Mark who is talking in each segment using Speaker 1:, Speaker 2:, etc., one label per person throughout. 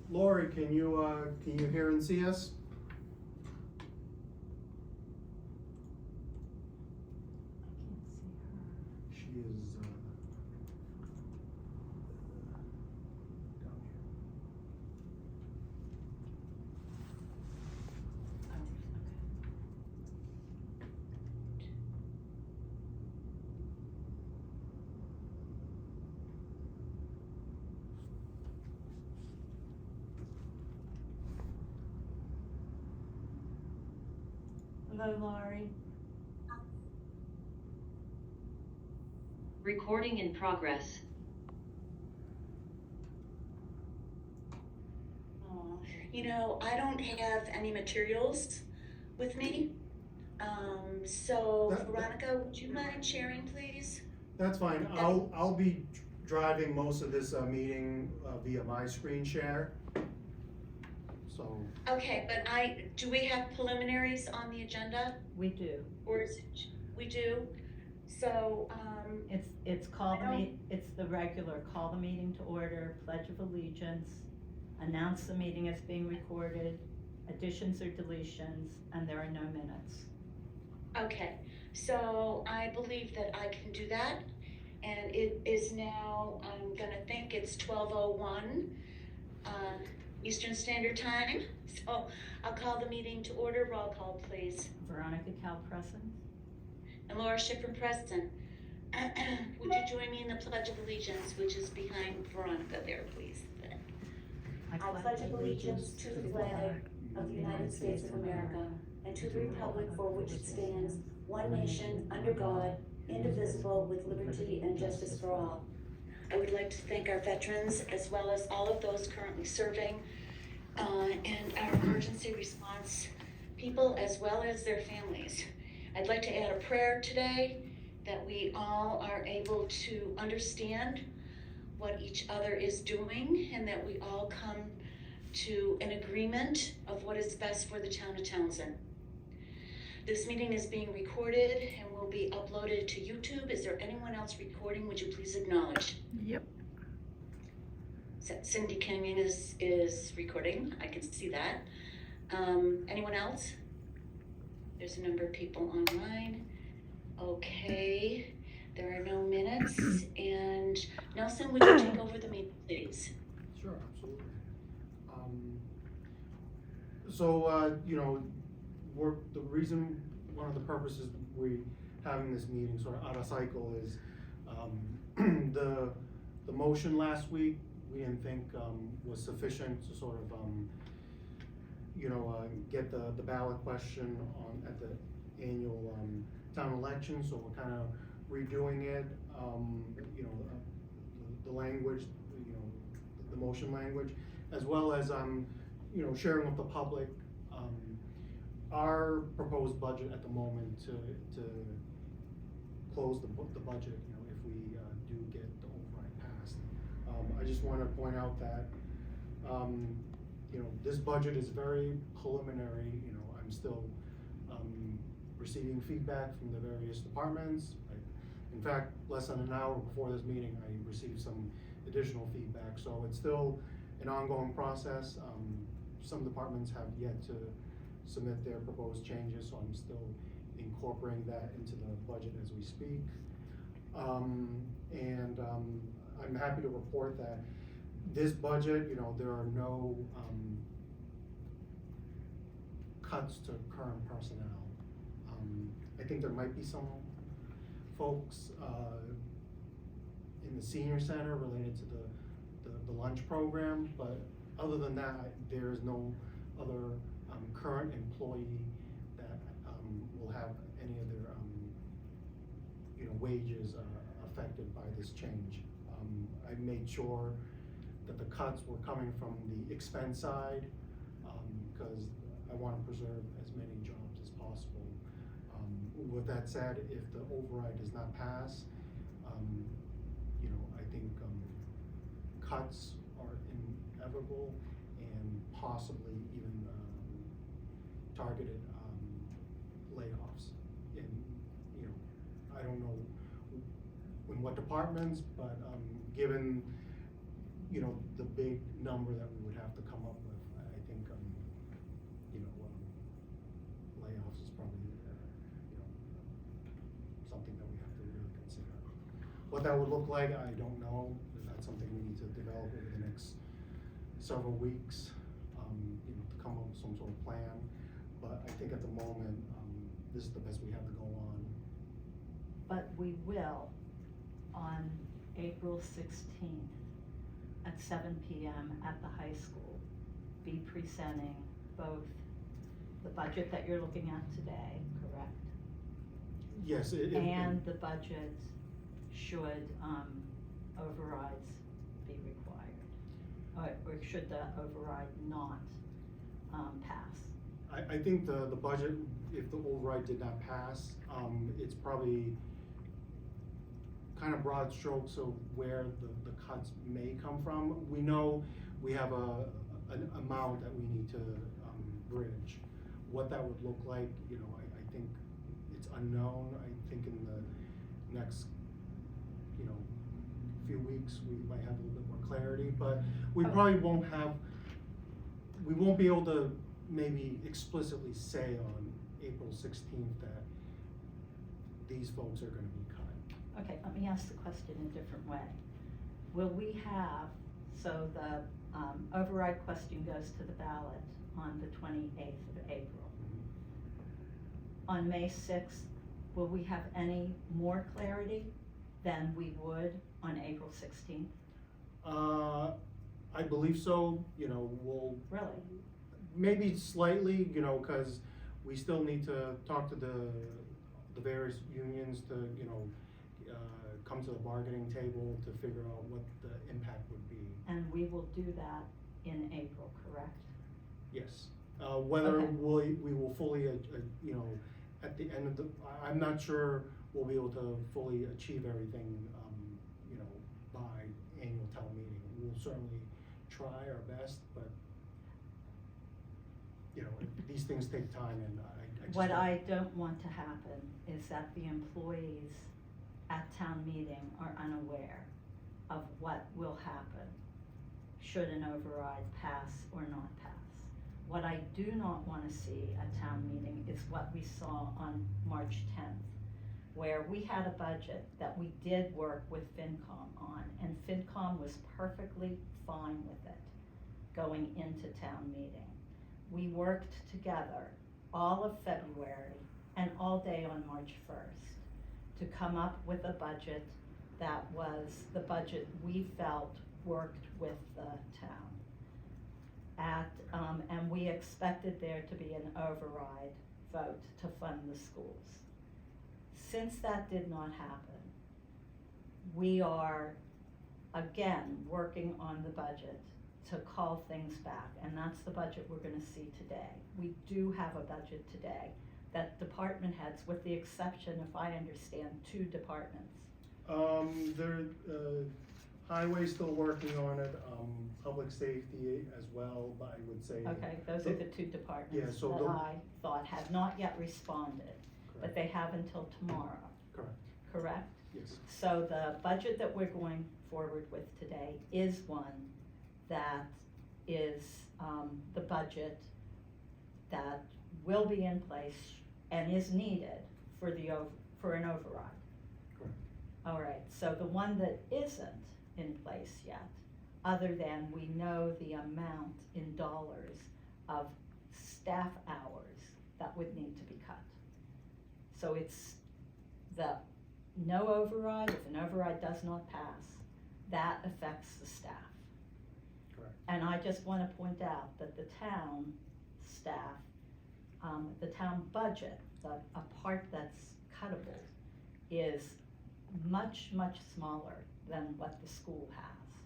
Speaker 1: Lori, can you hear and see us? She is down here.
Speaker 2: Hello, Laurie.
Speaker 3: Recording in progress.
Speaker 4: You know, I don't have any materials with me. So Veronica, would you mind sharing, please?
Speaker 1: That's fine. I'll be driving most of this meeting via my screen share. So.
Speaker 4: Okay, but do we have preliminaries on the agenda?
Speaker 2: We do.
Speaker 4: Or is it, we do? So,
Speaker 2: It's it's the regular, call the meeting to order, pledge of allegiance, announce the meeting as being recorded, additions or deletions, and there are no minutes.
Speaker 4: okay, so I believe that I can do that. And it is now, I'm gonna think it's 12:01 Eastern Standard Time. So I'll call the meeting to order. Roll call, please.
Speaker 2: Veronica Cal present.
Speaker 4: And Laura Schifrin present. Would you join me in the Pledge of Allegiance, which is behind Veronica there, please?
Speaker 2: I
Speaker 4: pledge allegiance to the flag of the United States of America and to the republic for which it stands, one nation, under God, indivisible, with liberty and justice for all. I would like to thank our veterans as well as all of those currently serving and our emergency response people as well as their families. I'd like to add a prayer today that we all are able to understand what each other is doing and that we all come to an agreement of what is best for the town of Townsend. This meeting is being recorded and will be uploaded to YouTube. Is there anyone else recording? Would you please acknowledge?
Speaker 2: Yep.
Speaker 4: Cindy Kenyon is recording. I can see that. Anyone else? There's a number of people online. Okay, there are no minutes. And Nelson, would you take over the meeting, please?
Speaker 1: Sure, absolutely. So, you know, one of the purposes we having this meeting sort of out of cycle is the motion last week we didn't think was sufficient to sort of get the ballot question on at the annual town election. So we're kind of redoing it. The language, the motion language, as well as sharing with the public our proposed budget at the moment to close the budget, if we do get the override passed. I just want to point out that this budget is very preliminary. I'm still receiving feedback from the various departments. In fact, less than an hour before this meeting, I received some additional feedback. So it's still an ongoing process. Some departments have yet to submit their proposed changes, so I'm still incorporating that into the budget as we speak. I'm happy to report that this budget, there are no cuts to current personnel. I think there might be some folks in the senior center related to the lunch program, but other than that, there is no other current employee that will have any of their wages affected by this change. I made sure that the cuts were coming from the expense side because I want to preserve as many jobs as possible. With that said, if the override does not pass, I think cuts are inevitable and possibly even targeted layoffs. And I don't know in what departments, but given you know, the big number that we would have to come up with. I think, you know, layoffs is probably, you know, something that we have to really consider. What that would look like, I don't know. That's something we need to develop over the next several weeks, you know, to come up with some sort of plan. But I think at the moment, this is the best we have to go on.
Speaker 2: But we will, on April 16th at 7 p.m. at the high school, be presenting both the budget that you're looking at today, correct?
Speaker 1: Yes.
Speaker 2: And the budget should overrides be required, or should the override not pass?
Speaker 1: I think the budget, if the override did not pass, it's probably kind of broad strokes of where the cuts may come from. We know we have an amount that we need to bridge. What that would look like, you know, I think it's unknown. I think in the next, you know, few weeks, we might have a little bit more clarity, but we probably won't be able to maybe explicitly say on April 16th that these folks are gonna be cut.
Speaker 2: Okay, let me ask the question in a different way. Will we have, so the override question goes to the ballot on the 28th of April. On May 6th, will we have any more clarity than we would on April 16th?
Speaker 1: I believe so. You know, we'll
Speaker 2: Really?
Speaker 1: maybe slightly, you know, because we still need to talk to the various unions to, you know, come to the bargaining table to figure out what the impact would be.
Speaker 2: And we will do that in April, correct?
Speaker 1: Yes. Whether
Speaker 2: Okay.
Speaker 1: we will fully, you know, at the end of the, I'm not sure we'll be able to fully achieve everything, you know, by annual town meeting. We'll certainly try our best, but, you know, these things take time, and I just.
Speaker 2: What I don't want to happen is that the employees at town meeting are unaware of what will happen should an override pass or not pass. What I do not want to see at town meeting is what we saw on March 10th, where we had a budget that we did work with FinCom on, and FinCom was perfectly fine with it going into town meeting. We worked together all of February and all day on March 1st to come up with a budget that was the budget we felt worked with the town. And we expected there to be an override vote to fund the schools. Since that did not happen, we are again working on the budget to call things back, and that's the budget we're gonna see today. We do have a budget today that department heads, with the exception, if I understand, 2 departments.
Speaker 1: Highway's still working on it, public safety as well, but I would say.
Speaker 2: Okay, those are the 2 departments
Speaker 1: Yeah, so
Speaker 2: that
Speaker 1: the-
Speaker 2: I thought had not yet responded, but
Speaker 1: Correct.
Speaker 2: they have until tomorrow,
Speaker 1: Correct,
Speaker 2: correct?
Speaker 1: yes.
Speaker 2: So the budget that we're going forward with today is one that is the budget that will be in place and is needed for for an override.
Speaker 1: Correct.
Speaker 2: All right, so the one that isn't in place yet, other than we know the amount in dollars of staff hours that would need to be cut. So it's the no override, if an override does not pass, that affects the staff.
Speaker 1: Correct.
Speaker 2: And I just wanna point out that the town staff, the town budget, a part that's cuttable is much, much smaller than what the school has.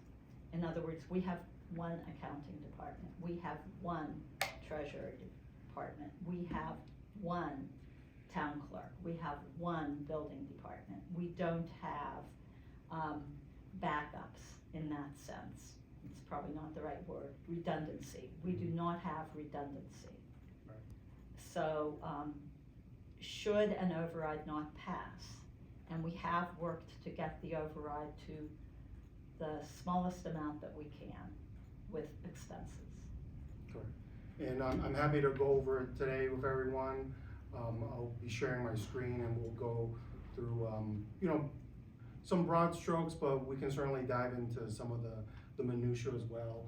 Speaker 2: In other words, we have one accounting department, we have one treasurer department, we have one town clerk, we have one building department. We don't have backups in that sense. It's probably not the right word, redundancy. We do not have redundancy.
Speaker 1: Right.
Speaker 2: So, should an override not pass, and we have worked to get the override to the smallest amount that we can with expenses.
Speaker 1: Correct. And I'm happy to go over it today with everyone. I'll be sharing my screen and we'll go through, you know, some broad strokes, but we can certainly dive into some of the minutia as well.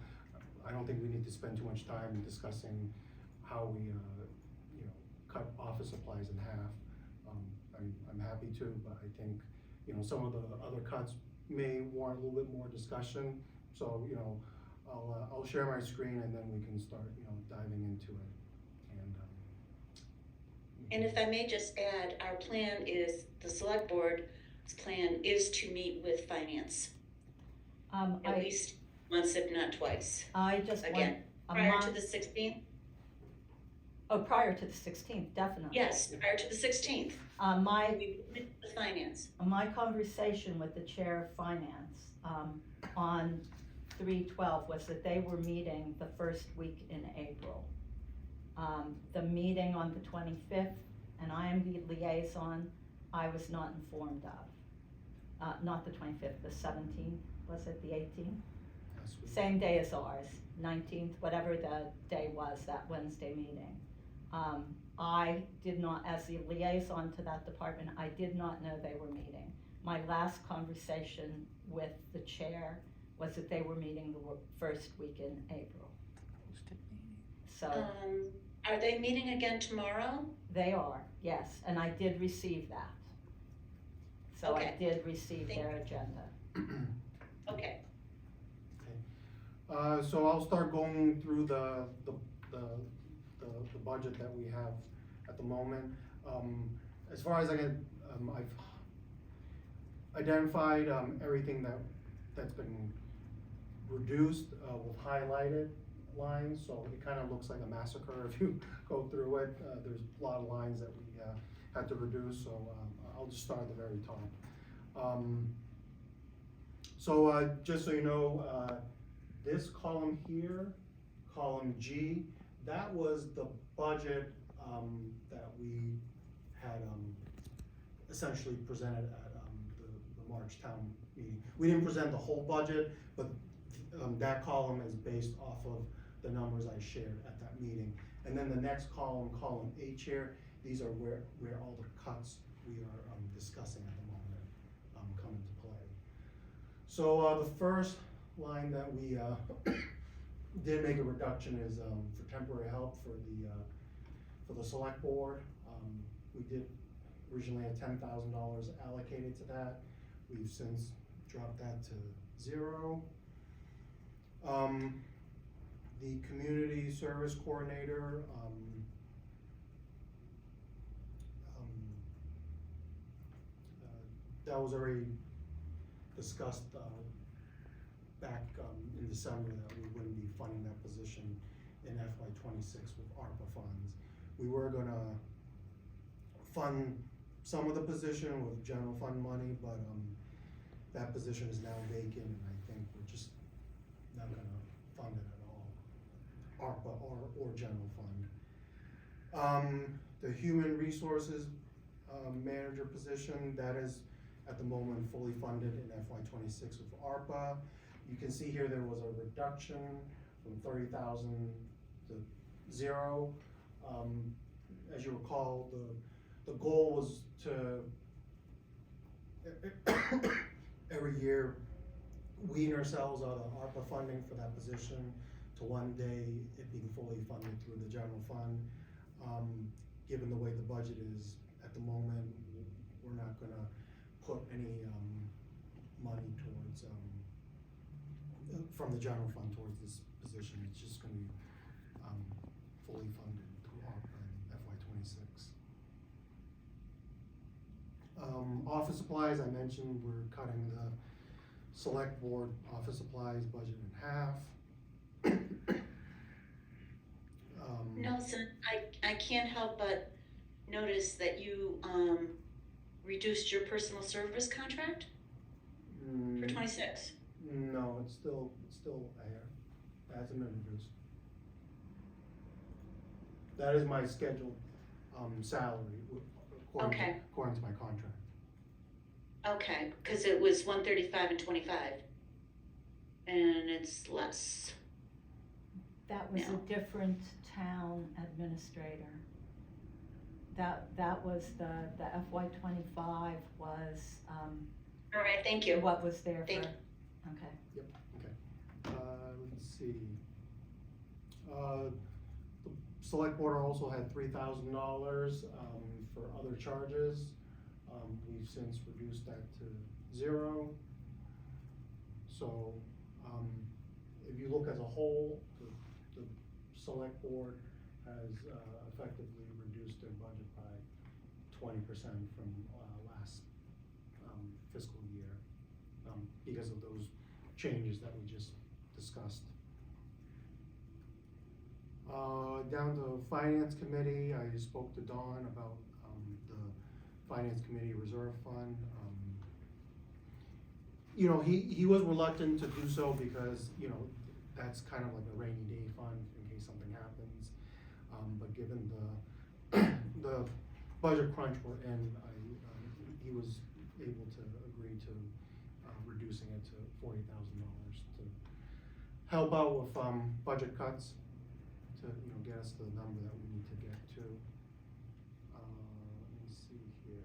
Speaker 1: I don't think we need to spend too much time discussing how we, you know, cut office supplies in half. I'm happy to, but I think, you know, some of the other cuts may warrant a little bit more discussion. So, you know, I'll share my screen and then we can start, you know, diving into it.
Speaker 3: And if I may just add, our plan is, the select board's plan is to meet with finance, at least once, if not twice.
Speaker 2: I just want
Speaker 3: Again,
Speaker 2: a
Speaker 3: prior
Speaker 2: month.
Speaker 3: to the 16th?
Speaker 2: Oh, prior to the 16th, definitely.
Speaker 3: Yes, prior to the 16th. We meet with finance.
Speaker 2: My conversation with the chair of finance, on 3/12 was that they were meeting the first week in April. The meeting on the 25th, and I am the liaison, I was not informed of. Not the 25th, the 17th, was it the 18th? Same day as ours, 19th, whatever the day was, that Wednesday meeting. I did not, as the liaison to that department, I did not know they were meeting. My last conversation with the chair was that they were meeting the first week in April. So
Speaker 3: Are they meeting again tomorrow?
Speaker 2: they are, yes, and I did receive that. So I
Speaker 3: Okay.
Speaker 2: did receive
Speaker 3: Thank
Speaker 2: their
Speaker 3: you.
Speaker 2: agenda.
Speaker 3: Okay.
Speaker 1: So I'll start going through the budget that we have at the moment. As far as I can, I've identified everything that's been reduced with highlighted lines, so it kind of looks like a massacre if you go through it. There's a lot of lines that we had to reduce, so I'll just start at the very top. So just so you know, this column here, column G, that was the budget that we had essentially presented at the March town meeting. We didn't present the whole budget, but that column is based off of the numbers I shared at that meeting. And then the next column, column H here, these are where all the cuts we are discussing at the moment come into play. So the first line that we did make a reduction is for temporary help for the select board. We did originally have $10,000 allocated to that. We've since dropped that to 0. The community service coordinator, that was already discussed back in December that we wouldn't be funding that position in FY26 with ARPA funds. We were gonna fund some of the position with general fund money, but that position is now vacant, and I think we're just not gonna fund it at all, ARPA or general fund. The human resources manager position, that is at the moment fully funded in FY26 with ARPA. You can see here there was a reduction from 30,000 to 0. As you recall, the goal was to every year wean ourselves out of ARPA funding for that position to one day it being fully funded through the general fund. Given the way the budget is at the moment, we're not gonna put any money towards from the general fund towards this position. It's just gonna be fully funded through ARPA in FY26. Office supplies, I mentioned we're cutting the select board office supplies budget in half.
Speaker 3: Nelson, I can't help but notice that you reduced your personal service contract for 26.
Speaker 1: No, it's still there. It hasn't been reduced. That is my scheduled salary according to my contract.
Speaker 3: Okay, because it was 135 and 25. it's less.
Speaker 2: That was
Speaker 3: No.
Speaker 2: a different town administrator. That was the FY '25 was,
Speaker 3: All right, thank you.
Speaker 2: what was there for,
Speaker 3: Thank-
Speaker 2: okay.
Speaker 1: Let's see. The select board also had $3,000, for other charges. We've since reduced that to 0. So, if you look as a whole, the select board has, effectively reduced their budget by 20% from, last, fiscal year, because of those changes that we just discussed. Down to finance committee, I spoke to Dawn about, the finance committee reserve fund. You know, he was reluctant to do so because, you know, that's kind of like a rainy day fund in case something happens. But given the budget crunch we're in, he was able to agree to, reducing it to $40,000 to help out with, budget cuts, to, you know, get us to the number that we need to get to. Let me see here,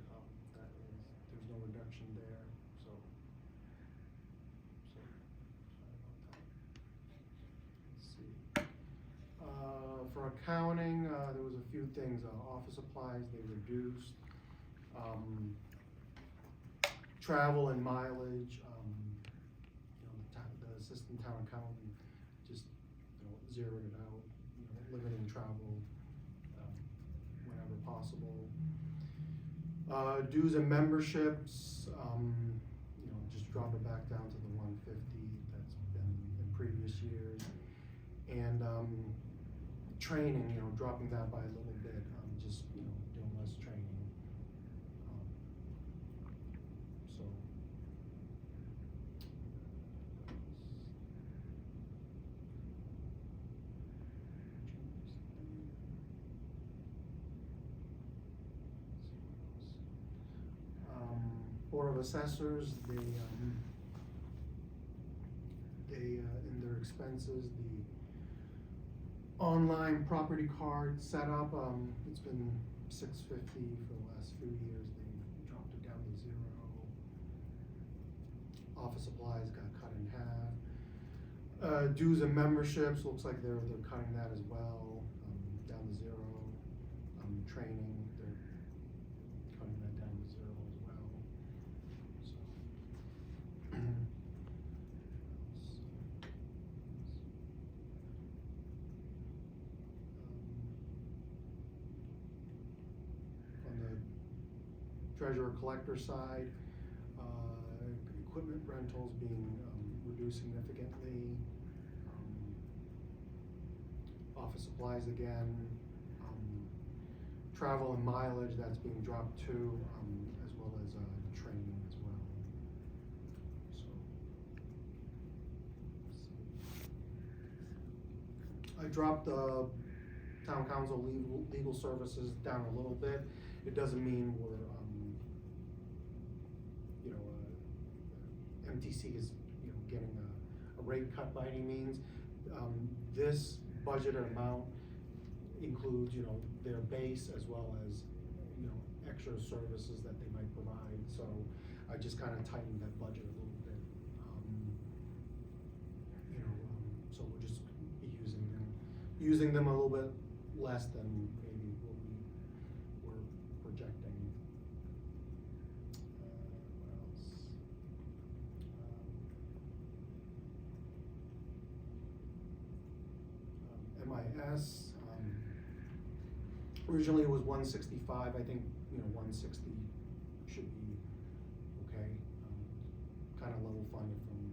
Speaker 1: there's no reduction there, so sorry about that. Let's see. For accounting, there was a few things, office supplies, they reduced. Travel and mileage, you know, the assistant town accountant just, you know, zeroed it out, you know, limiting travel, whenever possible. Dues and memberships, you know, just drop it back down to the 150 that's been in previous years. And, training, you know, dropping that by a little bit, just, you know, doing less training. So. Board of Assessors, they, in their expenses, the online property card setup, it's been $650 for the last few years, they dropped it down to 0. Office supplies got cut in half. Dues and memberships, looks like they're cutting that as well, down to 0. Training, they're cutting that down to 0 as well. So. On the treasurer collector side, equipment rentals being reduced significantly. Office supplies again. Travel and mileage, that's being dropped too, as well as training as well. So, let's see. I dropped the town council legal services down a little bit. It doesn't mean we're, you know, MTC is, you know, getting a rate cut by any means. This budgeted amount includes, you know, their base as well as, you know, extra services that they might provide. So I just kind of tightened that budget a little bit. You know, so we'll just be using them a little bit less than maybe what we were projecting. What else? MIS. Originally it was 165. I think, you know, 160 should be okay. Kind of level funded from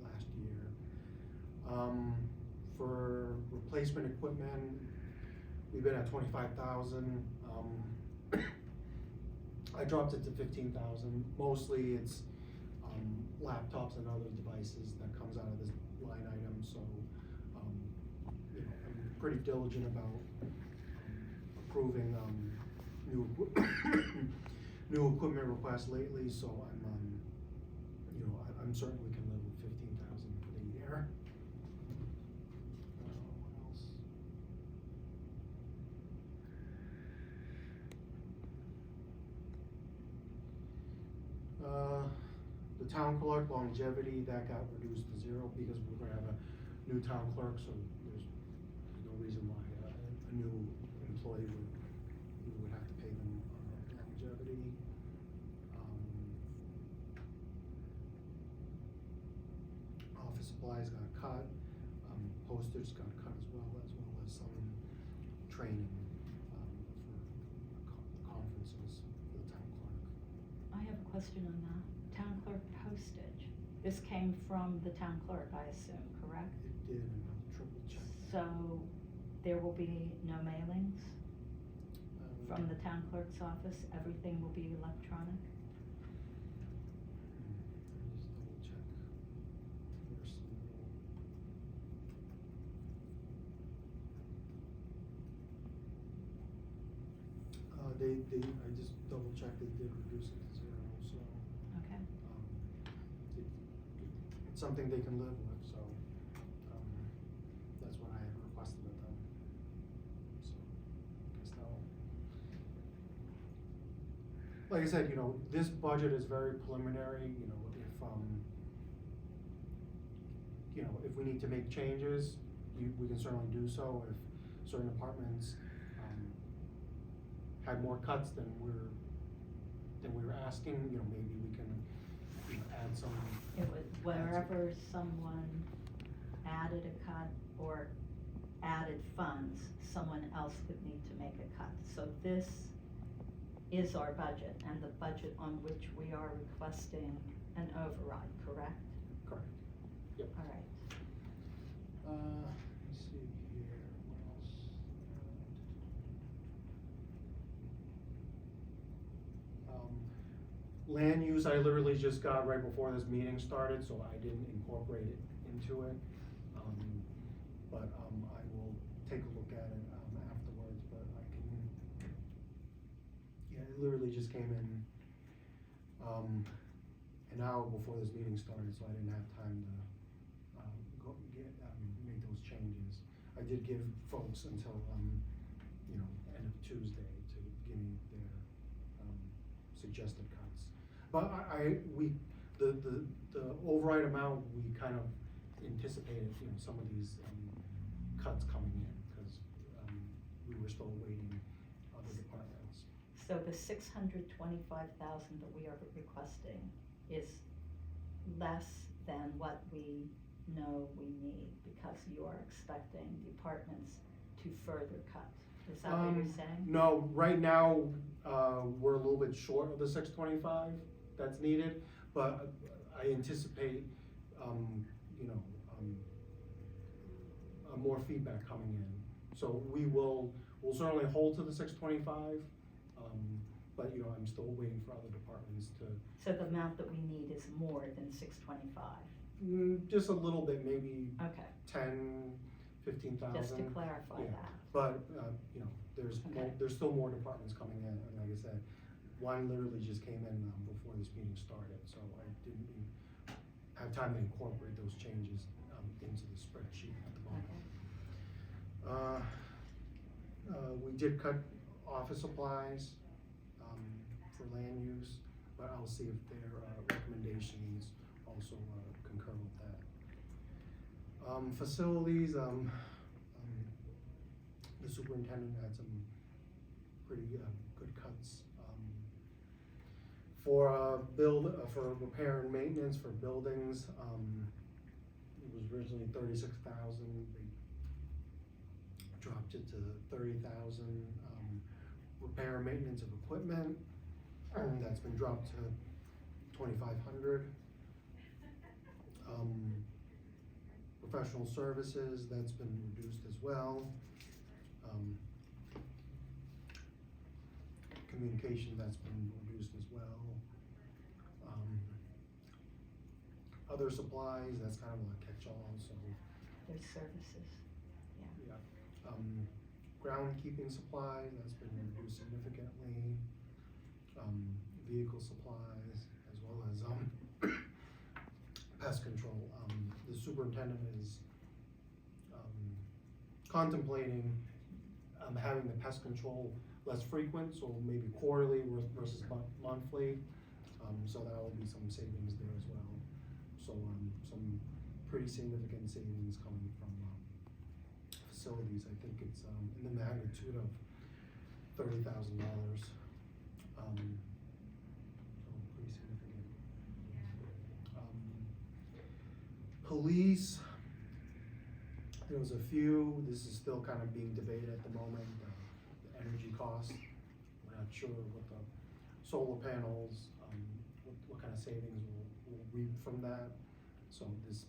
Speaker 1: last year. For replacement equipment, we've been at 25,000. I dropped it to 15,000. Mostly it's laptops and other devices that comes out of this line item. So, you know, I'm pretty diligent about approving new equipment requests lately. So I'm, you know, I'm certain we can live with 15,000 for the year. The town clerk longevity, that got reduced to 0 because we're gonna have a new town clerk, so there's no reason why a new employee we would have to pay them longevity. Office supplies got cut, postage got cut as well as some training, for conferences for the town clerk.
Speaker 2: I have a question on that. Town clerk postage. This came from the town clerk, I assume, correct?
Speaker 1: It did, and I'll triple check.
Speaker 2: So there will be no mailings from the town clerk's office? Everything will be electronic?
Speaker 1: Let me just double check. There's some I just double checked, they did reduce it to 0, so,
Speaker 2: Okay.
Speaker 1: it's something they can live with, so, that's what I had requested of them. So, I guess like I said, this budget is very preliminary, if we need to make changes, we can certainly do so. If certain departments, had more cuts than we were asking, maybe we can, add some.
Speaker 2: It was wherever someone added a cut or added funds, someone else would need to make a cut. So this is our budget and the budget on which we are requesting an override, correct?
Speaker 1: Correct. Yep.
Speaker 2: All right.
Speaker 1: Let's see here, what else? Land use, I literally just got right before this meeting started, so I didn't incorporate it into it. But I will take a look at it afterwards, but I can, it literally just came in an hour before this meeting started, so I didn't have time to make those changes. I did give folks until, end of Tuesday to give me their suggested cuts. But the override amount, we kind of anticipated, some of these cuts coming in, because we were still awaiting other departments.
Speaker 2: So the $625,000 that we are requesting is less than what we know we need, because you are expecting departments to further cut. Is that what you're saying?
Speaker 1: No, right now, we're a little bit short of the 625 that's needed, but I anticipate, more feedback coming in. So we'll certainly hold to the 625, but I'm still waiting for other departments to.
Speaker 2: So the amount that we need is more than 625?
Speaker 1: Just a little bit, maybe.
Speaker 2: Okay.
Speaker 1: 10, 15,000.
Speaker 2: Just to clarify that.
Speaker 1: But, there's
Speaker 2: Okay.
Speaker 1: there's still more departments coming in, and like I said, one literally just came in before this meeting started, so I didn't even have time to incorporate those changes into the spreadsheet at the moment. We did cut office supplies for land use, but I'll see if their recommendations also concur with that. Facilities, the superintendent had some pretty good cuts. For repair and maintenance for buildings, it was originally 36,000. They dropped it to 30,000. Repair and maintenance of equipment, that's been dropped to 2,500. Professional services, that's been reduced as well. Communication, that's been reduced as well. Other supplies, that's kind of a catch-all, so.
Speaker 2: There's services,
Speaker 1: Yeah. Groundkeeping supplies, that's been reduced significantly. Vehicle supplies, as well as, pest control. The superintendent is, contemplating, having the pest control less frequent, so maybe quarterly versus monthly. So that will be some savings there as well. So, some pretty significant savings coming from, facilities. I think it's, in the magnitude of $30,000. So pretty significant. Police, there was a few, this is still kind of being debated at the moment, the energy costs. We're not sure what the solar panels, what kind of savings we'll reap from that. So this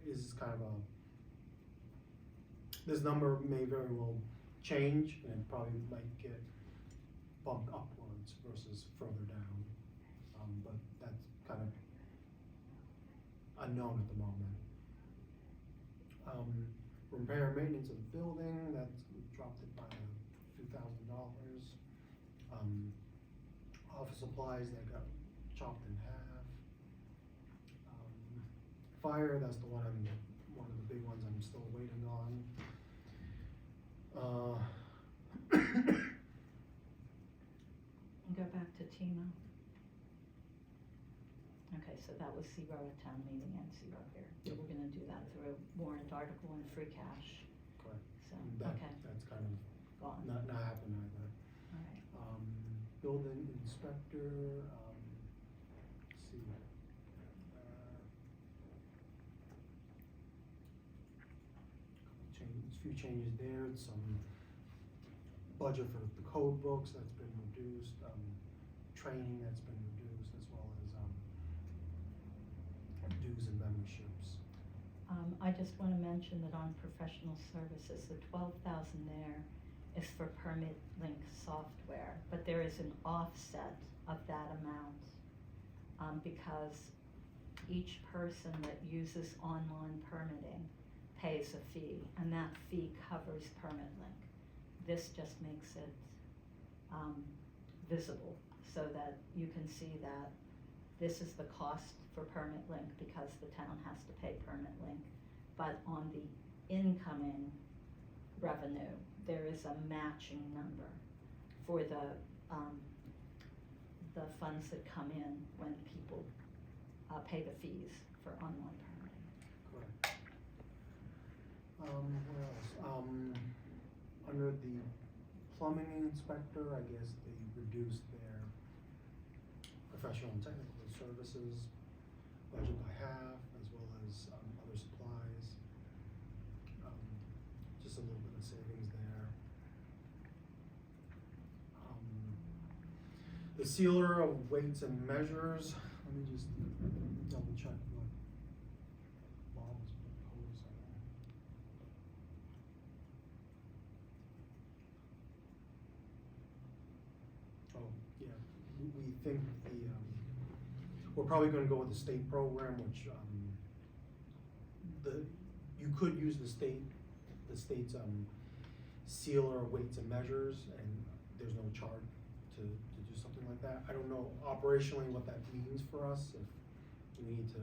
Speaker 1: is kind of this number may very well change, and it probably might get bumped upwards versus further down. But that's kind of unknown at the moment. Repair and maintenance of the building, that's, we dropped it by a few $1,000s. Office supplies, that got chopped in half. Fire, that's the one one of the big ones I'm still waiting on.
Speaker 2: Go back to Timo. Okay, so that was 0 at town meeting and 0 here.
Speaker 1: Yep.
Speaker 2: We're gonna do that through warrant article and free cash,
Speaker 1: Correct.
Speaker 2: so,
Speaker 1: That,
Speaker 2: okay,
Speaker 1: that's kind of
Speaker 2: gone,
Speaker 1: not happened either.
Speaker 2: alright.
Speaker 1: Building inspector, let's see. Few changes there, some budget for the code books that's been reduced, training that's been reduced, as well as, dues and memberships.
Speaker 2: I just wanna mention that on professional services, the 12,000 there is for permit link software, but there is an offset of that amount, because each person that uses online permitting pays a fee, and that fee covers permit link. This just makes it, visible, so that you can see that this is the cost for permit link because the town has to pay permit link. But on the incoming revenue, there is a matching number for the funds that come in when people, pay the fees for online permitting.
Speaker 1: Correct. What else? Under the plumbing inspector, I guess they reduced their professional and technical services budget by half, as well as, other supplies. Just a little bit of savings there. The sealer of weights and measures, let me just double check what Bob was proposing. Oh, yeah, we think we're probably gonna go with the state program, which, you could use the state's, sealer of weights and measures, and there's no charge to do something like that. I don't know operationally what that means for us, if we need to,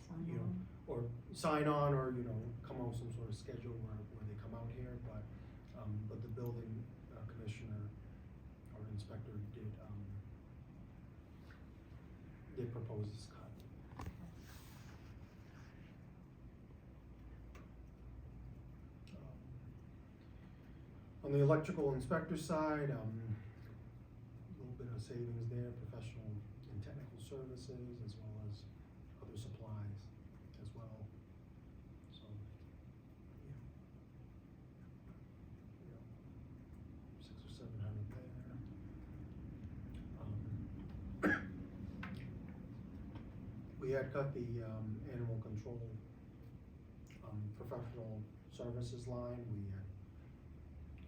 Speaker 2: Sign
Speaker 1: you know,
Speaker 2: on.
Speaker 1: or sign on, or, you know, come up with some sort of schedule where they come out here, but the building, commissioner or inspector did propose this cut. On the electrical inspector side, a little bit of savings there, professional and technical services, as well as other supplies as well. So, yeah. 600 or 700 there. We had cut the, animal control, professional services line, we had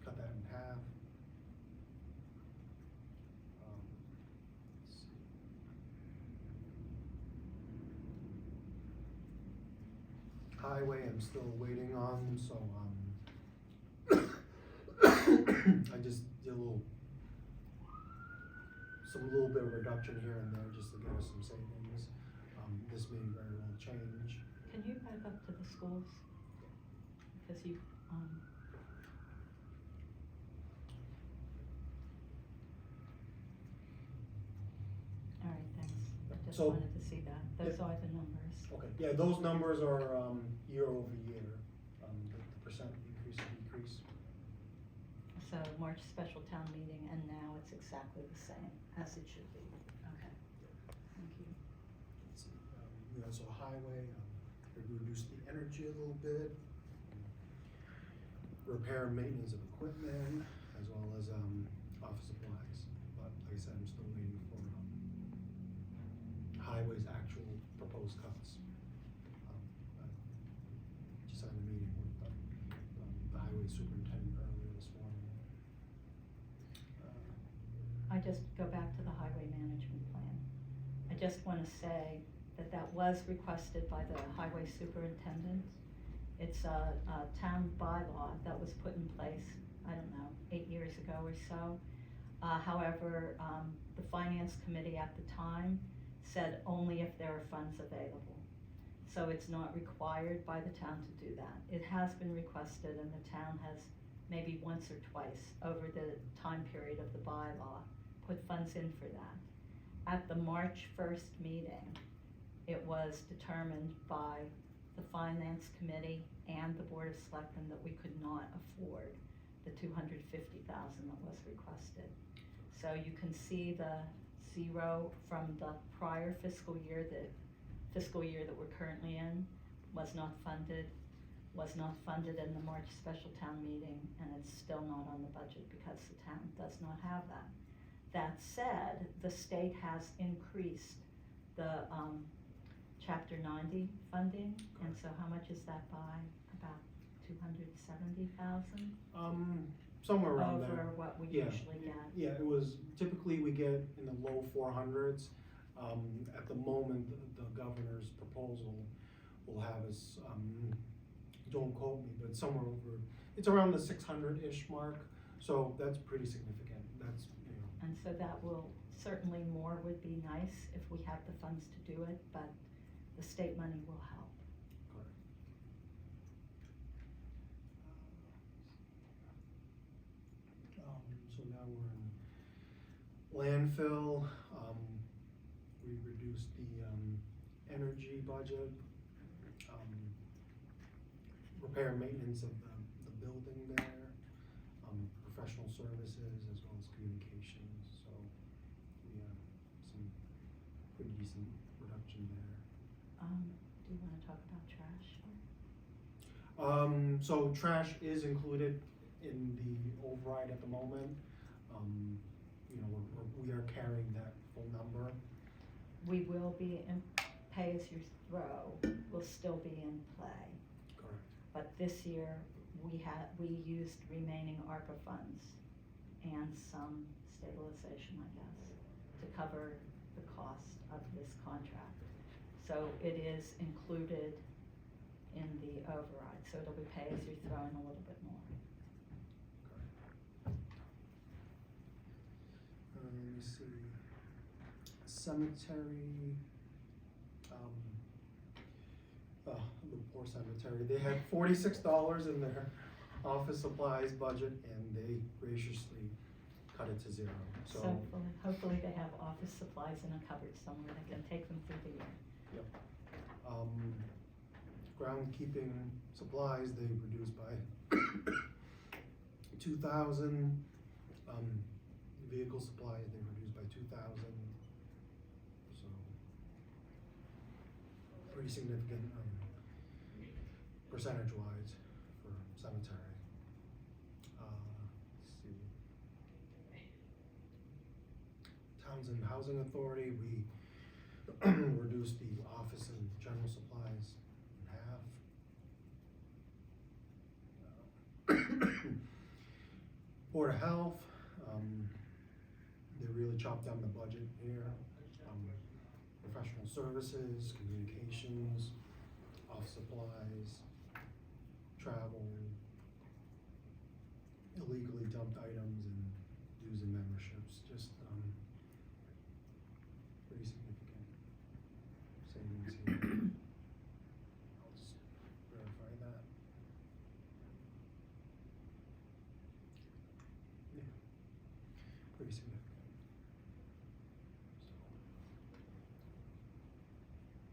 Speaker 1: cut that in half. Let's see. Highway, I'm still waiting on, so, I just did a little bit of reduction here and there just to get us some savings. This may very well change.
Speaker 2: Can you back up to the schools? Because you, alright, thanks, I just
Speaker 1: So-
Speaker 2: wanted to see that. those are the numbers.
Speaker 1: Okay, yeah, those numbers are, year over year, the percent increase and decrease.
Speaker 2: So March special town meeting, and now it's exactly the same as it should be. Okay, thank you.
Speaker 1: Let's see, we also highway, we reduced the energy a little bit. Repair and maintenance of equipment, as well as, office supplies, but like I said, I'm still waiting for, highway's actual proposed cuts. I just had a meeting with, the highway superintendent earlier this morning.
Speaker 2: I just go back to the highway management plan. I just wanna say that that was requested by the highway superintendent. It's a town bylaw that was put in place, I don't know, 8 years ago or so. However, the finance committee at the time said only if there are funds available. So it's not required by the town to do that. It has been requested, and the town has maybe once or twice over the time period of the bylaw put funds in for that. At the March 1st meeting, it was determined by the finance committee and the board of selectmen that we could not afford the $250,000 that was requested. So you can see the zero from the prior fiscal year, the fiscal year that we're currently in was not funded in the March special town meeting, and it's still not on the budget because the town does not have that. That said, the state has increased the Chapter 90 funding, and so how much is that by? About 270,000?
Speaker 1: Somewhere around there.
Speaker 2: Over what we
Speaker 1: Yeah.
Speaker 2: usually get.
Speaker 1: Yeah, it was, typically we get in the low 400s. At the moment, the governor's proposal will have us, don't quote me, but somewhere over, it's around the 600-ish mark, so that's pretty significant. That's, you know.
Speaker 2: And so that will, certainly more would be nice if we have the funds to do it, but the state money will help.
Speaker 1: Correct. So now we're in landfill. We reduced the energy budget. Repair and maintenance of the building there. Professional services as well as communications. So we have some pretty decent reduction there.
Speaker 2: Do you wanna talk about trash?
Speaker 1: So trash is included in the override at the moment. You know, we are carrying that full number.
Speaker 2: We will be in, pay as you throw will still be in play.
Speaker 1: Correct.
Speaker 2: But this year, we used remaining ARPA funds and some stabilization, I guess, to cover the cost of this contract. So it is included in the override, so it'll be pay as you throw in a little bit more.
Speaker 1: Let me see. Cemetery, the poor cemetery, they had $46 in their office supplies budget, and they graciously cut it to 0, so.
Speaker 2: Hopefully they have office supplies in a cupboard somewhere that can take them through the year.
Speaker 1: Yep. Groundkeeping supplies, they reduced by 2,000. Vehicle supplies, they reduced by 2,000. So, pretty significant, percentage-wise for cemetery. Let's see. Townsend Housing Authority, we reduced the office and general supplies in half. Board of Health, they really chopped down the budget here. Professional services, communications, office supplies, travel, illegally dumped items, and dues and memberships, just, pretty significant savings here. I'll just verify that. Yeah, pretty significant.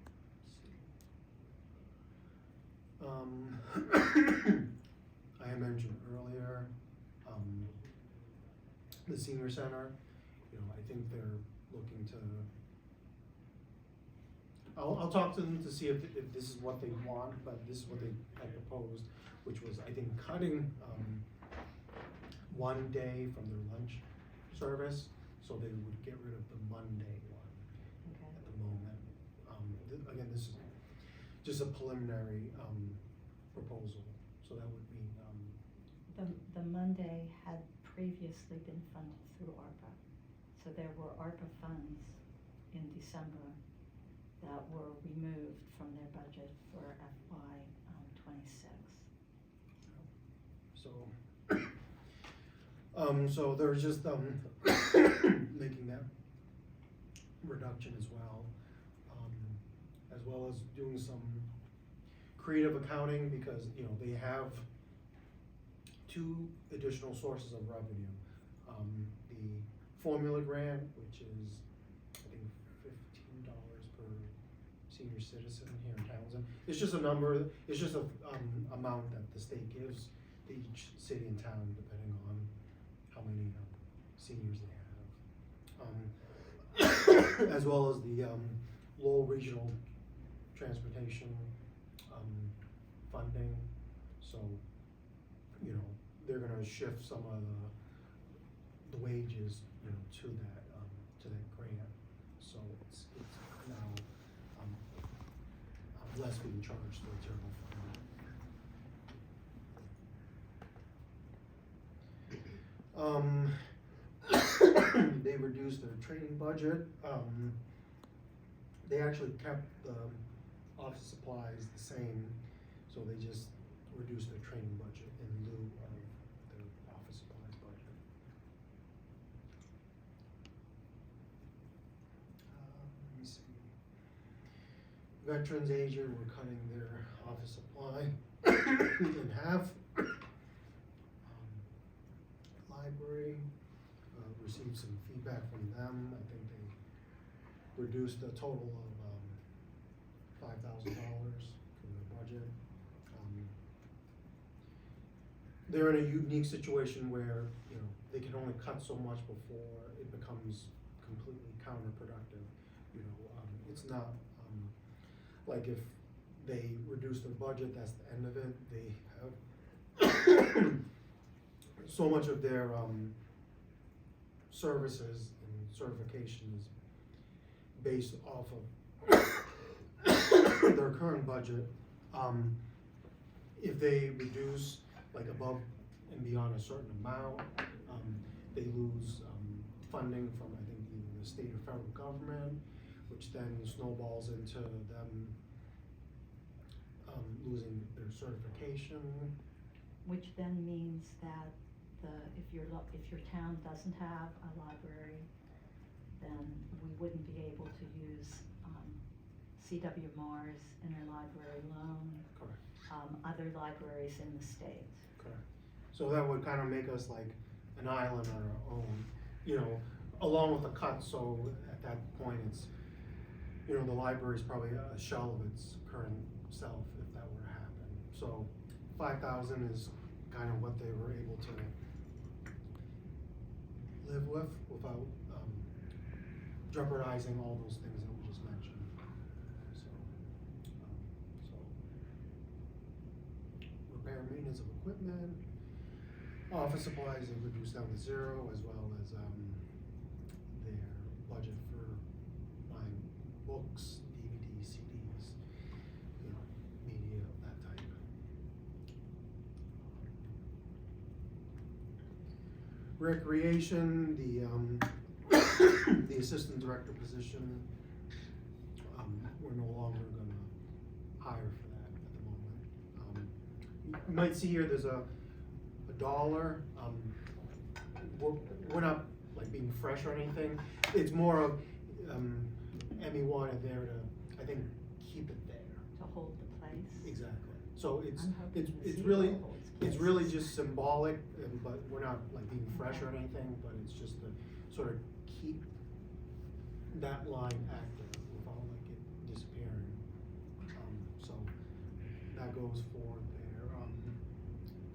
Speaker 1: So. I had mentioned earlier, the senior center, you know, I think they're looking to, I'll talk to them to see if this is what they want, but this is what they had proposed, which was, I think, cutting, one day from their lunch service, so they would get rid of the Monday one
Speaker 2: Okay.
Speaker 1: at the moment. Again, this is just a preliminary, proposal, so that would mean,
Speaker 2: The Monday had previously been funded through ARPA. So there were ARPA funds in December that were removed from their budget for FY '26.
Speaker 1: so they're just, making that reduction as well as doing some creative accounting, because, you know, they have two additional sources of revenue. The formula grant, which is, I think, $15 per senior citizen here in Townsend. It's just a number, it's just a, amount that the state gives to each city and town, depending on how many, seniors they have. As well as the, Lowell Regional Transportation, funding, so, you know, they're gonna shift some of the wages, you know, to that grant, so it's now, less being charged to the general fund. They reduced their training budget, they actually kept the office supplies the same, so they just reduced their training budget in lieu of the office supplies budget. Let me see. Veterans agent, we're cutting their office supply in half. Library, received some feedback from them. I think they reduced a total of $5,000 from their budget. They're in a unique situation where, you know, they can only cut so much before it becomes completely counterproductive. You know, it's not, like if they reduce their budget, that's the end of it. They have so much of their, services and certification is based off of their current budget. If they reduce like above and beyond a certain amount, they lose funding from, I think, either the state or federal government, which then snowballs into them losing their certification.
Speaker 2: Which then means that if your town doesn't have a library, then we wouldn't be able to use C.W. Mars Interlibrary Loan.
Speaker 1: Correct.
Speaker 2: Other libraries in the state.
Speaker 1: Correct. So that would kind of make us like an island on our own, you know, along with the cut. So at that point, it's, you know, the library is probably a shell of its current self if that were to happen. So 5,000 is kind of what they were able to live with without jeopardizing all those things that we just mentioned. So repair and maintenance of equipment, office supplies they reduced down to zero, as well as their budget for buying books, DVDs, CDs, you know, media of that type. Recreation, the assistant director position, we're no longer gonna hire for that at the moment. You might see here there's a dollar, we're not like being fresh or anything, it's more of, Emmy wanted there to, I think, keep it there.
Speaker 2: To hold the place.
Speaker 1: Exactly, so it's
Speaker 2: I'm hoping the
Speaker 1: it's
Speaker 2: zero
Speaker 1: really,
Speaker 2: holds
Speaker 1: it's
Speaker 2: place.
Speaker 1: really just symbolic, but we're not like being fresh or anything, but it's just to sort of keep that line active without like it disappearing. So that goes for their,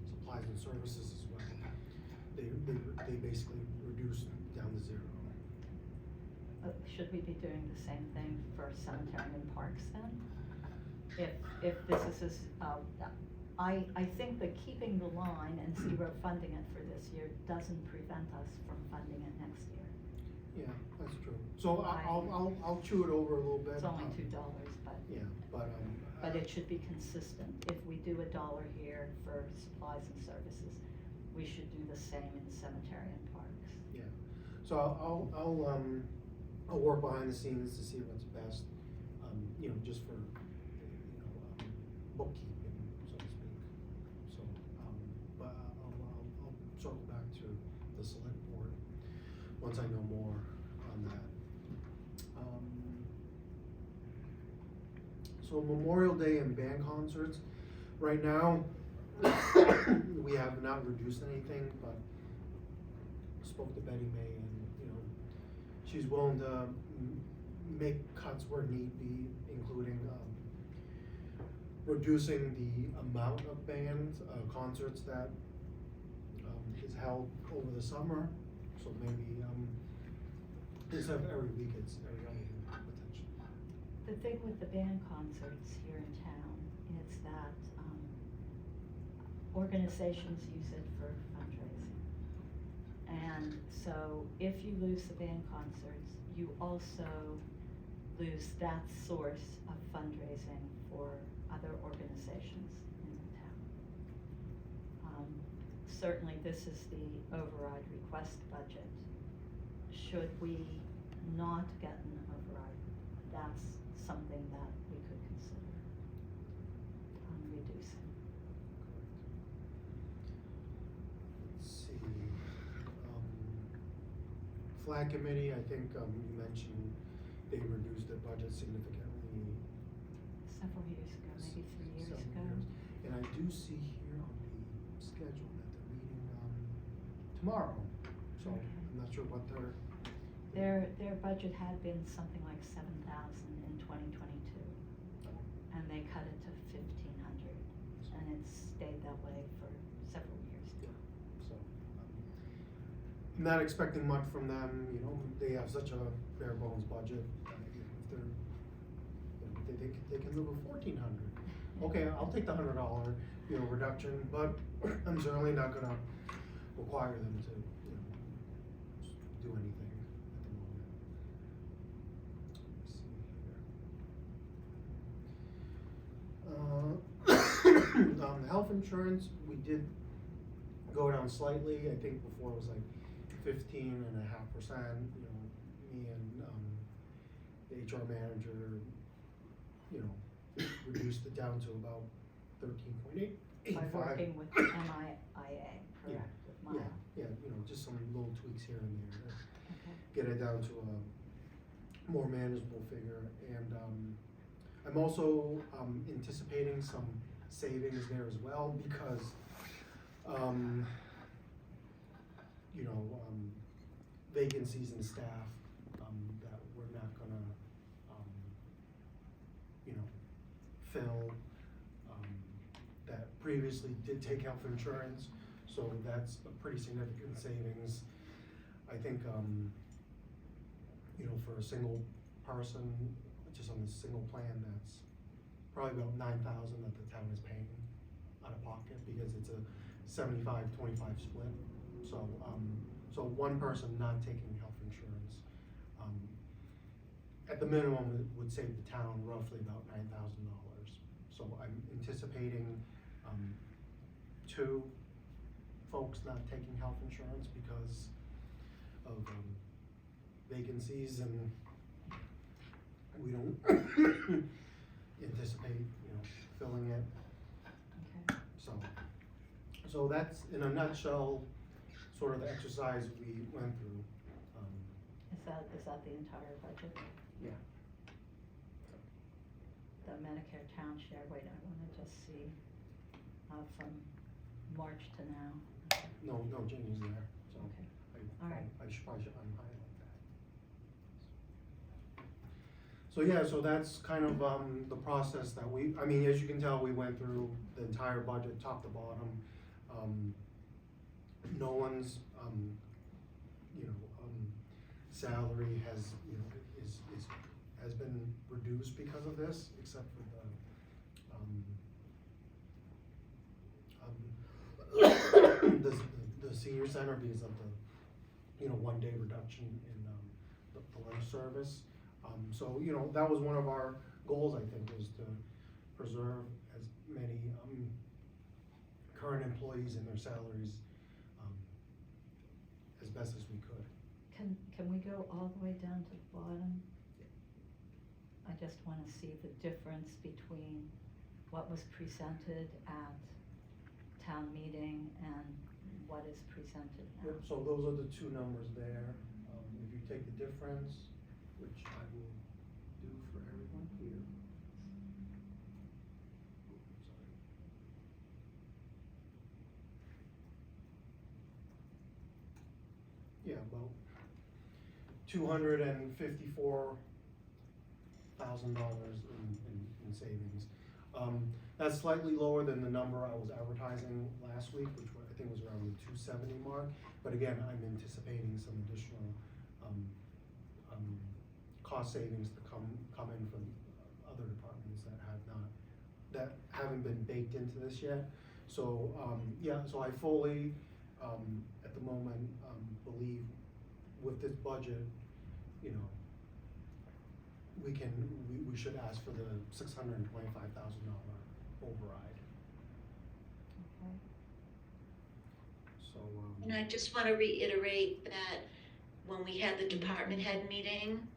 Speaker 1: supplies and services as well. They basically reduce down to zero.
Speaker 2: Should we be doing the same thing for cemetery and parks then? If this is, I think that keeping the line and zero funding it for this year doesn't prevent us from funding it next year.
Speaker 1: Yeah, that's true. So I'll chew it over a little bit.
Speaker 2: It's only $2, but.
Speaker 1: Yeah, but.
Speaker 2: But it should be consistent. If we do $1 here for supplies and services, we should do the same in cemetery and parks.
Speaker 1: Yeah, so I'll work behind the scenes to see what's best, just for, bookkeeping, so to speak. So, but I'll circle back to the select board once I know more on that. So Memorial Day and band concerts, right now, we have not reduced anything, but spoke to Betty May and, she's willing to make cuts where need be, including, reducing the amount of bands, concerts that, is held over the summer. So maybe, instead of every week, it's every other week, potentially.
Speaker 2: The thing with the band concerts here in town is that organizations use it for fundraising. And so if you lose the band concerts, you also lose that source of fundraising for other organizations in the town. Certainly this is the override request budget. Should we not get an override, that's something that we could consider reducing.
Speaker 1: Let's see, flag committee, I think, you mentioned they reduced their budget significantly.
Speaker 2: Several years ago, maybe 3 years
Speaker 1: several
Speaker 2: ago.
Speaker 1: years. And I do see here on the schedule that they're meeting, tomorrow, so
Speaker 2: Okay.
Speaker 1: I'm not sure what their.
Speaker 2: Their budget had been something like 7,000 in 2022, and they cut it to 1,500, and it's stayed that way for several years.
Speaker 1: Yeah, so, I'm not expecting much from them, they have such a bare bones budget, if they're, they can live with 1,400. Okay, I'll take the $100, reduction, but I'm certainly not gonna require them to, do anything at the moment. Let's see here. Health insurance, we did go down slightly. I think before it was like 15.5%, me and, the HR manager, reduced it down to about 13.85.
Speaker 2: By working with MIA, correct, with Maya.
Speaker 1: Yeah, just some little tweaks here and there to
Speaker 2: Okay.
Speaker 1: get it down to a more manageable figure. And, I'm also, anticipating some savings there as well because, vacancies in staff, that we're not gonna, fill, that previously did take health insurance, so that's a pretty significant savings. I think, for a single person, just on the single plan, that's probably about $9,000 that the town is paying out of pocket because it's a 75-25 split. So, so one person not taking health insurance, at the minimum, it would save the town roughly about $9,000. So I'm anticipating, 2 folks not taking health insurance because of, vacancies, and we don't anticipate, filling it.
Speaker 2: Okay.
Speaker 1: So that's, in a nutshell, sort of the exercise we went through.
Speaker 2: Is that the entire budget?
Speaker 1: Yeah.
Speaker 2: The Medicare town share, wait, I wanna just see, from March to now.
Speaker 1: No changes there, so
Speaker 2: Okay. All right.
Speaker 1: I should probably unhighlight that. So yeah, so that's kind of, the process that we, I mean, as you can tell, we went through the entire budget, top to bottom. No one's, you know, salary has, you know, has been reduced because of this, except for the senior center because of the, you know, 1 day reduction in, the lunch service. So, you know, that was one of our goals, I think, was to preserve as many, current employees and their salaries, as best as we could.
Speaker 2: Can we go all the way down to the bottom? I just wanna see the difference between what was presented at town meeting and what is presented now.
Speaker 1: Yep, so those are the two numbers there. If you take the difference, which I will do for everyone here. Sorry. Yeah, about $254,000 in savings. That's slightly lower than the number I was advertising last week, which I think was around the 270 mark. But again, I'm anticipating some additional cost savings to come in from other departments that haven't been baked into this yet. So yeah, so I fully at the moment believe with this budget, you know, we should ask for the $625,000 override.
Speaker 2: Okay.
Speaker 1: So
Speaker 3: And I just want to reiterate that when we had the department head meeting,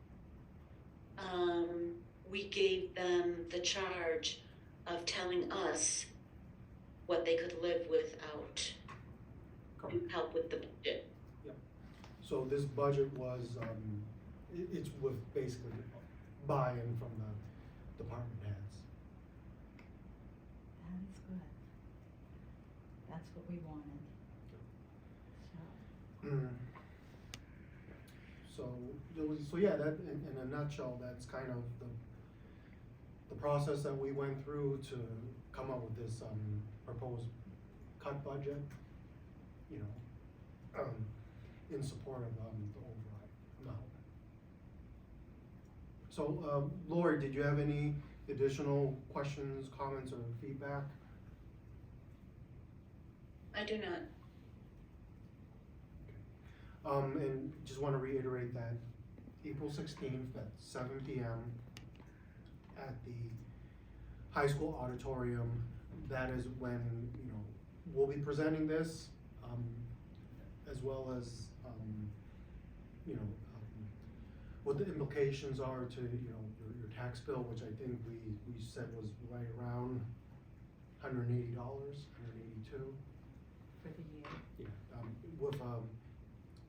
Speaker 3: we gave them the charge of telling us what they could live without to
Speaker 1: correct.
Speaker 3: help with the budget.
Speaker 1: So this budget was it's with basically buy-in from the department heads.
Speaker 2: That is good. That's what we wanted. So. So yeah, that in a nutshell, that's kind of the process that we went through to come up with this proposed cut budget, you know, in support of the override amount. So Lori, did you have any additional questions, comments, or feedback?
Speaker 3: I do not.
Speaker 1: And just want to reiterate that April 16th at 7 p.m. at the high school auditorium, that is when, you know, we'll be presenting this, as well as, you know, what the implications are to, you know, your tax bill, which I think we said was right around $180, $182.
Speaker 2: For the year.
Speaker 1: Yeah, with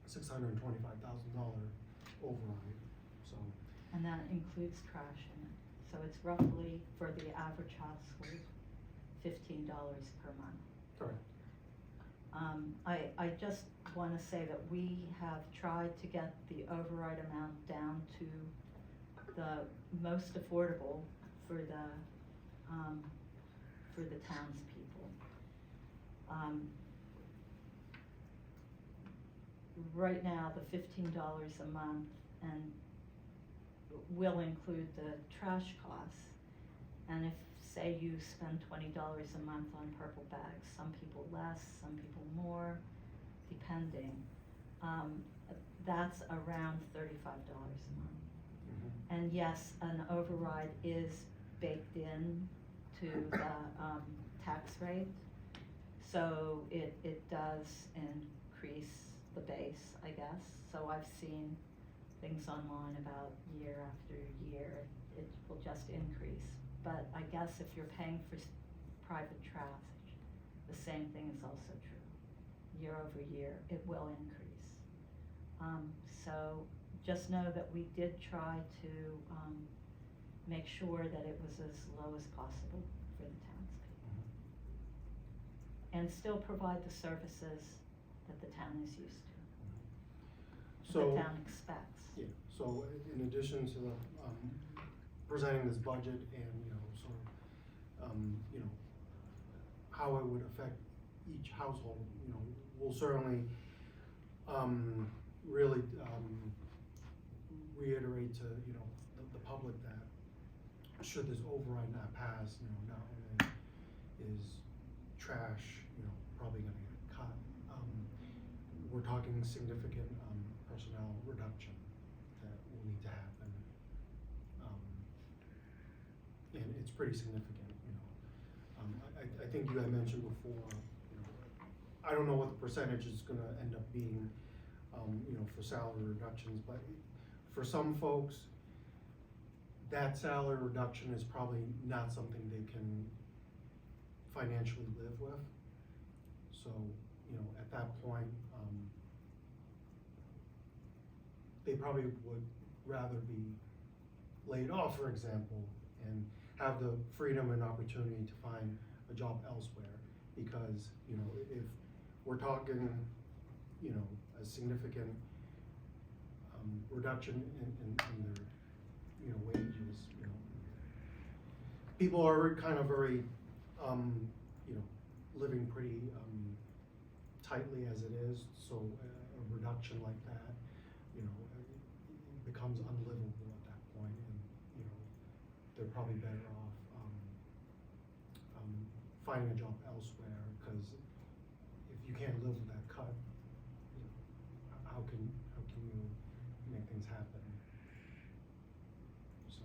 Speaker 1: $625,000 override, so.
Speaker 2: And that includes trash in it. So it's roughly, for the average household, $15 per month.
Speaker 1: Correct.
Speaker 2: I just wanna say that we have tried to get the override amount down to the most affordable for the townspeople. Right now, the $15 a month and will include the trash costs. And if, say, you spend $20 a month on purple bags, some people less, some people more, depending, that's around $35 a month.
Speaker 1: Mm-hmm.
Speaker 2: And yes, an override is baked in to the tax rate, so it does increase the base, I guess. So I've seen things online about year after year, it will just increase. But I guess if you're paying for private trash, the same thing is also true. Year over year, it will increase. So just know that we did try to make sure that it was as low as possible for the townspeople. And still provide the services that the town is used to,
Speaker 1: So,
Speaker 2: the town expects.
Speaker 1: yeah, so in addition to the presenting this budget and, you know, sort of, you know, how it would affect each household, you know, we'll certainly, really, reiterate to, you know, the public that should this override not pass, you know, not only is trash, you know, probably gonna get cut, we're talking significant, personnel reduction that will need to happen. And it's pretty significant, you know. I think you had mentioned before, you know, I don't know what the percentage is gonna end up being, you know, for salary reductions, but for some folks, that salary reduction is probably not something they can financially live with. So, you know, at that point, they probably would rather be laid off, for example, and have the freedom and opportunity to find a job elsewhere. Because, you know, if we're talking, you know, a significant reduction in their, you know, wages, you know, people are kind of very, you know, living pretty tightly as it is, so a reduction like that, you know, it becomes unlivable at that point, and, you know, they're probably better off finding a job elsewhere, because if you can't live with that cut, you know, how can you make things happen? So.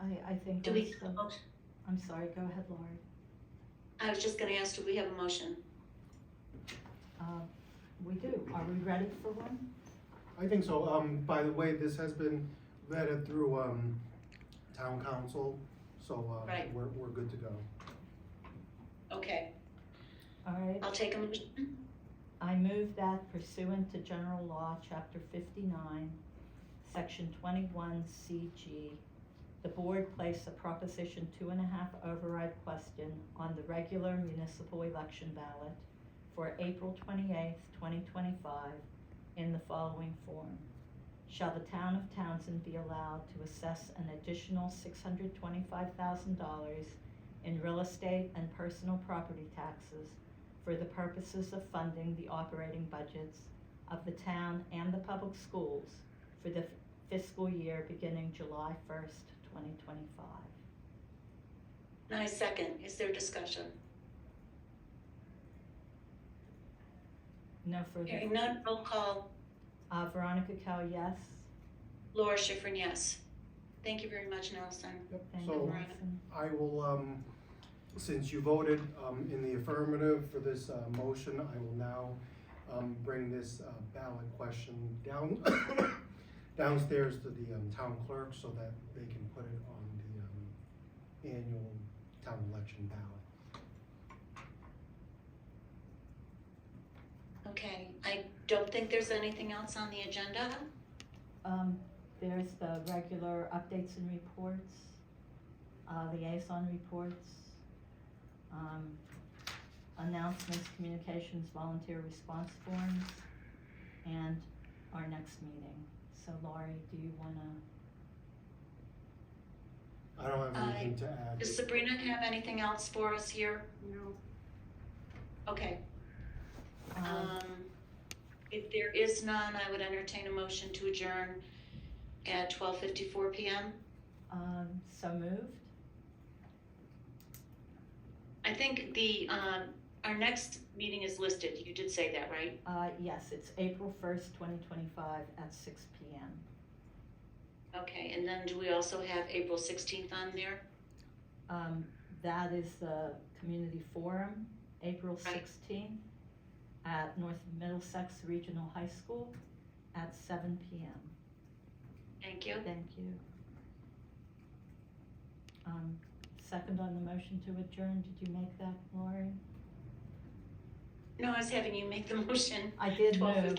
Speaker 2: I think
Speaker 3: Do we
Speaker 2: that's
Speaker 3: have a motion?
Speaker 2: I'm sorry, go ahead, Laurie.
Speaker 3: I was just gonna ask, do we have a motion?
Speaker 2: We do, are we ready for one?
Speaker 1: I think so. By the way, this has been vetted through, town council, so,
Speaker 3: Right.
Speaker 1: we're good to go.
Speaker 3: Okay,
Speaker 2: All right,
Speaker 3: I'll take a motion.
Speaker 2: I move that pursuant to General Law, Chapter 59, Section 21CG, the board place a Proposition 2.5 override question on the regular municipal election ballot for April 28th, 2025, in the following form. Shall the town of Townsend be allowed to assess an additional $625,000 in real estate and personal property taxes for the purposes of funding the operating budgets of the town and the public schools for the fiscal year beginning July 1st, 2025?
Speaker 3: I second. Is there discussion?
Speaker 2: No further.
Speaker 3: Hearing none, roll call.
Speaker 2: Veronica Kell, yes.
Speaker 3: Laura Schifrin, yes. Thank you very much, Nelson.
Speaker 1: Yep.
Speaker 2: Thank you,
Speaker 1: So
Speaker 2: Nelson.
Speaker 1: I will, since you voted, in the affirmative for this, motion, I will now, bring this, ballot question down, downstairs to the, town clerk so that they can put it on the, annual town election ballot.
Speaker 3: Okay, I don't think there's anything else on the agenda.
Speaker 2: There's the regular updates and reports, liaison reports, announcements, communications, volunteer response forms, and our next meeting. So Laurie, do you wanna?
Speaker 1: I don't have anything to add.
Speaker 3: Does Sabrina have anything else for us here?
Speaker 4: No.
Speaker 3: Okay, if there is none, I would entertain a motion to adjourn at 12:54 PM.
Speaker 2: So moved?
Speaker 3: I think our next meeting is listed. You did say that, right?
Speaker 2: Yes, it's April 1st, 2025 at 6 PM.
Speaker 3: Okay, and then do we also have April 16th on there?
Speaker 2: That is the community forum, April
Speaker 3: Right.
Speaker 2: 16th at North Middlesex Regional High School at 7 PM.
Speaker 3: Thank you.
Speaker 2: Thank you. Second on the motion to adjourn, did you make that, Laurie?
Speaker 3: No, I was having you make the motion.
Speaker 2: I did
Speaker 3: 12:50.
Speaker 2: move,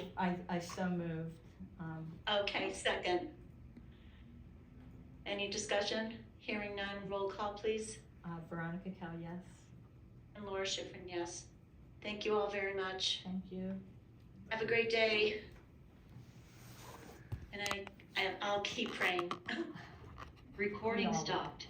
Speaker 2: I so moved.
Speaker 3: Okay, second. Any discussion? Hearing none, roll call please.
Speaker 2: Veronica Kell, yes.
Speaker 3: And Laura Schifrin, yes. Thank you all very much.
Speaker 2: Thank you.
Speaker 3: Have a great day. And I'll keep praying.
Speaker 5: Recording stopped.